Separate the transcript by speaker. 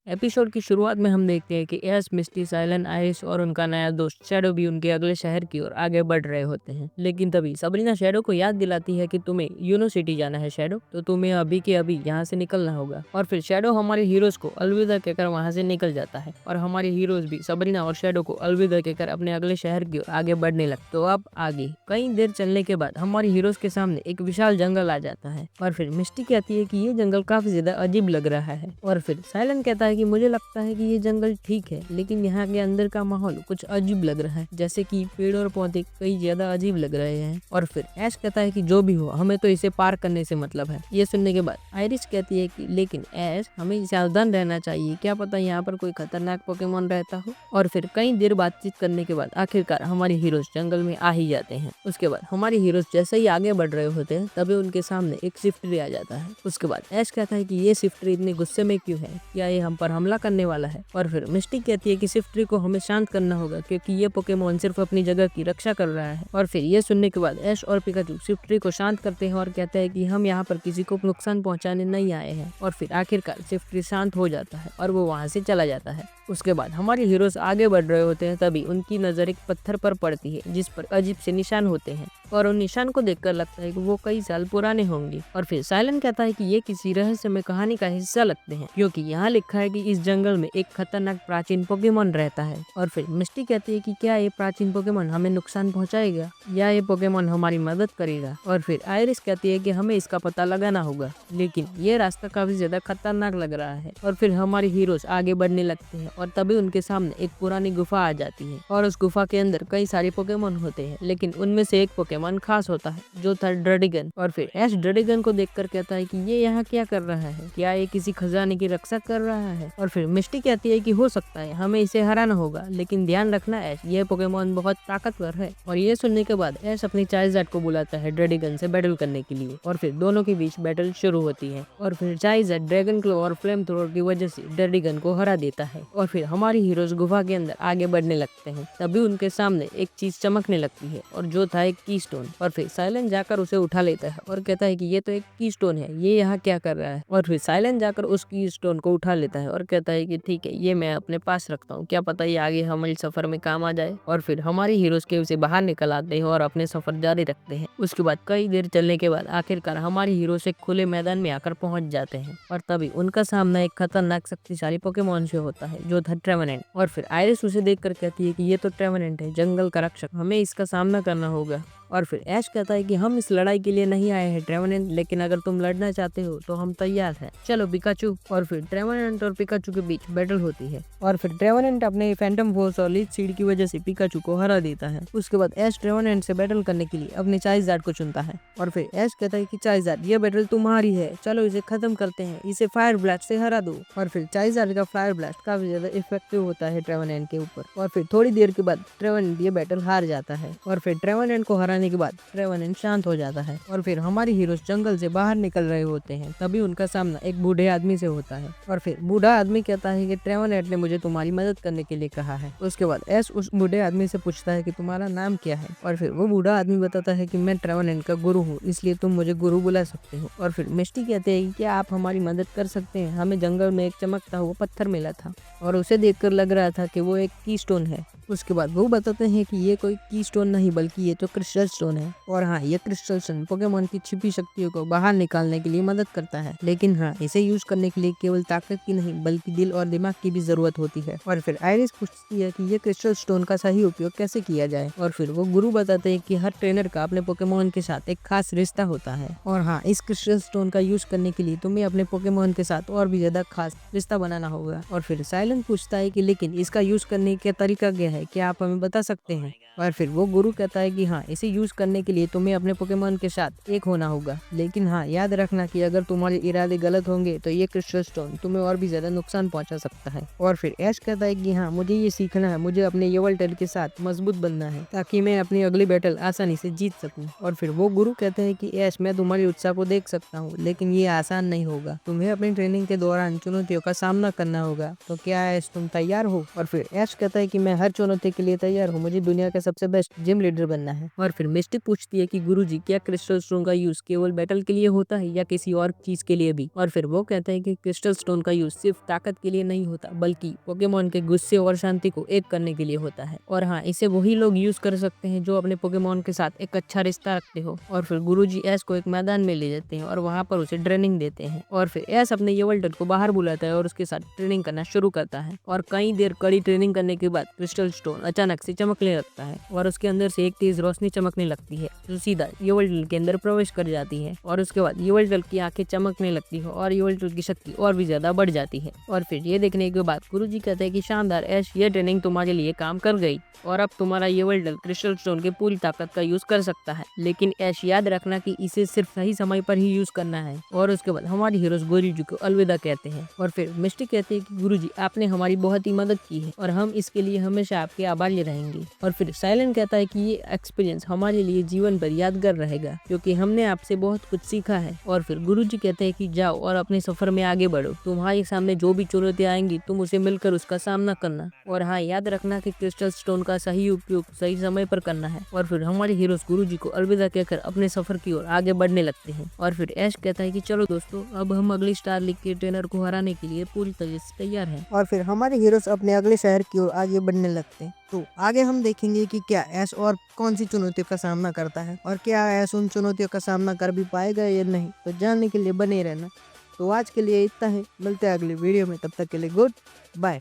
Speaker 1: Episode की शुरुआत में हम देखते हैं कि एस, मिस्टी, साइलन, आइरिस और उनका नया दोस्त शैडो भी उनके अगले शहर की ओर आगे बढ़ रहे होते हैं। लेकिन तभी सबरीना शैडो को याद दिलाती है कि तुम्हें यूनो सिटी जाना है शैडो, तो तुम्हें अभी के अभी यहाँ से निकलना होगा। और फिर शैडो हमारे हीरोज को अलविदा कहकर वहाँ से निकल जाता है और हमारे हीरोज भी सबरीना और शैडो को अलविदा कहकर अपने अगले शहर की ओर आगे बढ़ने लगते। तो अब आगे कई देर चलने के बाद हमारे हीरोज के सामने एक विशाल जंगल आ जाता है और फिर मिस्टी कहती है कि ये जंगल काफी ज्यादा अजीब लग रहा है। और फिर साइलन कहता है कि मुझे लगता है कि ये जंगल ठीक है, लेकिन यहाँ के अंदर का माहौल कुछ अजीब लग रहा है, जैसे कि पेड़ और पौधे कई ज्यादा अजीब लग रहे हैं। और फिर ऐश कहता है कि जो भी हो, हमें तो इसे पार करने से मतलब है। ये सुनने के बाद आइरिस कहती है कि लेकिन ऐश, हमें सावधान रहना चाहिए, क्या पता यहाँ पर कोई खतरनाक पोकेमोन रहता हो। और फिर कई देर बातचीत करने के बाद आखिरकार हमारे हीरोज जंगल में आ ही जाते हैं। उसके बाद हमारे हीरोज जैसे ही आगे बढ़ रहे होते हैं तभी उनके सामने एक स्विफ्टरी आ जाता है। उसके बाद ऐश कहता है कि ये स्विफ्टरी इतने गुस्से में क्यों है, क्या ये हम पर हमला करने वाला है। और फिर मिस्टी कहती है कि स्विफ्टरी को हमें शांत करना होगा, क्योंकि ये पोकेमोन सिर्फ अपनी जगह की रक्षा कर रहा है। और फिर ये सुनने के बाद ऐश और पिकाचू स्विफ्टरी को शांत करते हैं और कहते हैं कि हम यहाँ पर किसी को नुकसान पहुंचाने नहीं आए हैं। और फिर आखिरकार स्विफ्टरी शांत हो जाता है और वो वहाँ से चला जाता है। उसके बाद हमारे हीरोज आगे बढ़ रहे होते हैं तभी उनकी नजर एक पत्थर पर पड़ती है जिस पर अजीब से निशान होते हैं और उन निशान को देखकर लगता है कि वो कई साल पुराने होंगे। और फिर साइलन कहता है कि ये किसी रहस्यमय कहानी का हिस्सा लगते हैं, क्योंकि यहाँ लिखा है कि इस जंगल में एक खतरनाक प्राचीन पोकेमोन रहता है। और फिर मिस्टी कहती है कि क्या ये प्राचीन पोकेमोन हमें नुकसान पहुंचाएगा या ये पोकेमोन हमारी मदद करेगा। और फिर आइरिस कहती है कि हमें इसका पता लगाना होगा, लेकिन ये रास्ता काफी ज्यादा खतरनाक लग रहा है। और फिर हमारे हीरोज आगे बढ़ने लगते हैं और तभी उनके सामने एक पुरानी गुफा आ जाती है और उस गुफा के अंदर कई सारे पोकेमोन होते हैं, लेकिन उनमें से एक पोकेमोन खास होता है जो था ड्रेडिगन। और फिर ऐश ड्रेडिगन को देखकर कहता है कि ये यहाँ क्या कर रहा है, क्या ये किसी खजाने की रक्षा कर रहा है। और फिर मिस्टी कहती है कि हो सकता है, हमें इसे हराना होगा, लेकिन ध्यान रखना ऐश, ये पोकेमोन बहुत ताकतवर है। और ये सुनने के बाद ऐश अपनी चाइज़ार्ड को बुलाता है ड्रेडिगन से बैटल करने के लिए और फिर दोनों के बीच बैटल शुरू होती है। और फिर चाइज़ार्ड ड्रैगन क्लो और फ्लेम थ्रोअर की वजह से ड्रेडिगन को हरा देता है। और फिर हमारे हीरोज गुफा के अंदर आगे बढ़ने लगते हैं तभी उनके सामने एक चीज चमकने लगती है और जो था एक की स्टोन। और फिर साइलन जाकर उसे उठा लेता है और कहता है कि ये तो एक की स्टोन है, ये यहाँ क्या कर रहा है। और फिर साइलन जाकर उस की स्टोन को उठा लेता है और कहता है कि ठीक है, ये मैं अपने पास रखता हूँ, क्या पता ये आगे हमारे सफर में काम आ जाए। और फिर हमारे हीरोज केव से बाहर निकल आते हैं और अपने सफर जारी रखते हैं। उसके बाद कई देर चलने के बाद आखिरकार हमारे हीरोज एक खुले मैदान में आकर पहुंच जाते हैं और तभी उनका सामना एक खतरनाक शक्तिशाली पोकेमोन से होता है जो था ट्रेवेनेंट। और फिर आइरिस उसे देखकर कहती है कि ये तो ट्रेवेनेंट है, जंगल का रक्षक, हमें इसका सामना करना होगा। और फिर ऐश कहता है कि हम इस लड़ाई के लिए नहीं आए हैं ट्रेवेनेंट, लेकिन अगर तुम लड़ना चाहते हो तो हम तैयार हैं, चलो पिकाचू। और फिर ट्रेवेनेंट और पिकाचू के बीच बैटल होती है और फिर ट्रेवेनेंट अपने फैंटम फोर्स और लीच सीड की वजह से पिकाचू को हरा देता है। उसके बाद ऐश ट्रेवेनेंट से बैटल करने के लिए अपने चाइज़ार्ड को चुनता है और फिर ऐश कहता है कि चाइज़ार्ड, ये बैटल तुम्हारी है, चलो इसे खत्म करते हैं, इसे फायर ब्लास्ट से हरा दो। और फिर चाइज़ार्ड का फायर ब्लास्ट काफी ज्यादा इफेक्टिव होता है ट्रेवेनेंट के ऊपर। और फिर थोड़ी देर के बाद ट्रेवेनेंट ये बैटल हार जाता है और फिर ट्रेवेनेंट को हराने के बाद ट्रेवेनेंट शांत हो जाता है। और फिर हमारे हीरोज जंगल से बाहर निकल रहे होते हैं तभी उनका सामना एक बूढ़े आदमी से होता है और फिर बूढ़ा आदमी कहता है कि ट्रेवेनेंट ने मुझे तुम्हारी मदद करने के लिए कहा है। उसके बाद ऐश उस बूढ़े आदमी से पूछता है कि तुम्हारा नाम क्या है। और फिर वो बूढ़ा आदमी बताता है कि मैं ट्रेवेनेंट का गुरु हूँ, इसलिए तुम मुझे गुरु बुला सकते हो। और फिर मिस्टी कहते हैं कि क्या आप हमारी मदद कर सकते हैं, हमें जंगल में एक चमकता हुआ पत्थर मिला था और उसे देखकर लग रहा था कि वो एक की स्टोन है। उसके बाद वो बताते हैं कि ये कोई की स्टोन नहीं बल्कि ये तो क्रिस्टल स्टोन है। और हाँ, ये क्रिस्टल स्टोन पोकेमोन की छिपी शक्तियों को बाहर निकालने के लिए मदद करता है, लेकिन हाँ, इसे यूज करने के लिए केवल ताकत की नहीं बल्कि दिल और दिमाग की भी जरूरत होती है। और फिर आइरिस पूछती है कि ये क्रिस्टल स्टोन का सही उपयोग कैसे किया जाए। और फिर वो गुरु बताते हैं कि हर ट्रेनर का अपने पोकेमोन के साथ एक खास रिश्ता होता है और हाँ, इस क्रिस्टल स्टोन का यूज करने के लिए तुम्हें अपने पोकेमोन के साथ और भी ज्यादा खास रिश्ता बनाना होगा। और फिर साइलेंट पूछता है कि लेकिन इसका यूज करने का तरीका क्या है, क्या आप हमें बता सकते हैं। और फिर वो गुरु कहता है कि हाँ, इसे यूज यूज करने के लिए तुम्हें अपने पोकेमॉन के साथ एक होना होगा। लेकिन हाँ, याद रखना कि अगर तुम्हारे इरादे गलत होंगे तो ये क्रिस्टल स्टोन तुम्हें और भी ज्यादा नुकसान पहुंचा सकता है। और फिर ऐश कहता है कि हाँ, मुझे ये सीखना है, मुझे अपने यवलटल के साथ मजबूत बनना है ताकि मैं अपनी अगली बैटल आसानी से जीत सकूं। और फिर वो गुरु कहते हैं कि ऐश, मैं तुम्हारी उत्साह को देख सकता हूँ, लेकिन ये आसान नहीं होगा। तुम्हें अपनी ट्रेनिंग के दौरान चुनौतियों का सामना करना होगा। तो क्या ऐश, तुम तैयार हो? और फिर ऐश कहता है कि मैं हर चुनौती के लिए तैयार हूँ, मुझे दुनिया का सबसे बेस्ट जिम लीडर बनना है। और फिर मिस्टिक पूछती है कि गुरुजी, क्या क्रिस्टल स्टोन का यूज केवल बैटल के लिए होता है या किसी और चीज के लिए भी? और फिर वो कहते हैं कि क्रिस्टल स्टोन का यूज सिर्फ ताकत के लिए नहीं होता, बल्कि पोकेमॉन के गुस्से और शांति को एक करने के लिए होता है। और हाँ, इसे वही लोग यूज कर सकते हैं जो अपने पोकेमॉन के साथ एक अच्छा रिश्ता रखते हो। और फिर गुरुजी ऐश को एक मैदान में ले जाते हैं और वहाँ पर उसे ट्रेनिंग देते हैं। और फिर ऐश अपने यवलटल को बाहर बुलाता है और उसके साथ ट्रेनिंग करना शुरू करता है। और कई देर कड़ी ट्रेनिंग करने के बाद क्रिस्टल स्टोन अचानक से चमकने लगता है और उसके अंदर से एक तेज रोशनी चमकने लगती है जो सीधा यवलटल के अंदर प्रवेश कर जाती है। और उसके बाद यवलटल की आंखें चमकने लगती है और यवलटल की शक्ति और भी ज्यादा बढ़ जाती है। और फिर ये देखने के बाद गुरुजी कहते हैं कि शानदार ऐश, ये ट्रेनिंग तुम्हारे लिए काम कर गई और अब तुम्हारा यवलटल क्रिस्टल स्टोन की पूरी ताकत का यूज कर सकता है। लेकिन ऐश, याद रखना कि इसे सिर्फ सही समय पर ही यूज करना है। और उसके बाद हमारे हीरोज गोरीजू को अलविदा कहते हैं। और फिर मिस्टिक कहते हैं कि गुरुजी, आपने हमारी बहुत ही मदद की है और हम इसके लिए हमेशा आपके आभारी रहेंगे। और फिर साइलेंट कहता है कि ये एक्सपीरियंस हमारे लिए जीवन भर यादगार रहेगा क्योंकि हमने आपसे बहुत कुछ सीखा है। और फिर गुरुजी कहते हैं कि जाओ और अपने सफर में आगे बढ़ो, तुम्हारे सामने जो भी चुनौतियां आएंगी तुम उसे मिलकर उसका सामना करना। और हाँ, याद रखना कि क्रिस्टल स्टोन का सही उपयोग सही समय पर करना है। और फिर हमारे हीरोज गुरुजी को अलविदा कहकर अपने सफर की ओर आगे बढ़ने लगते हैं। और फिर ऐश कहता है कि चलो दोस्तों, अब हम अगली स्टार लीग के ट्रेनर को हराने के लिए पूरी तरह से तैयार हैं।
Speaker 2: और फिर हमारे हीरोज अपने अगले शहर की ओर आगे बढ़ने लगते हैं। तो आगे हम देखेंगे कि क्या ऐश और कौन सी चुनौतियों का सामना करता है और क्या ऐश उन चुनौतियों का सामना कर भी पाएगा या नहीं। तो जानने के लिए बने रहना। तो आज के लिए इतना ही, मिलते हैं अगली वीडियो में, तब तक के लिए गुड बाय।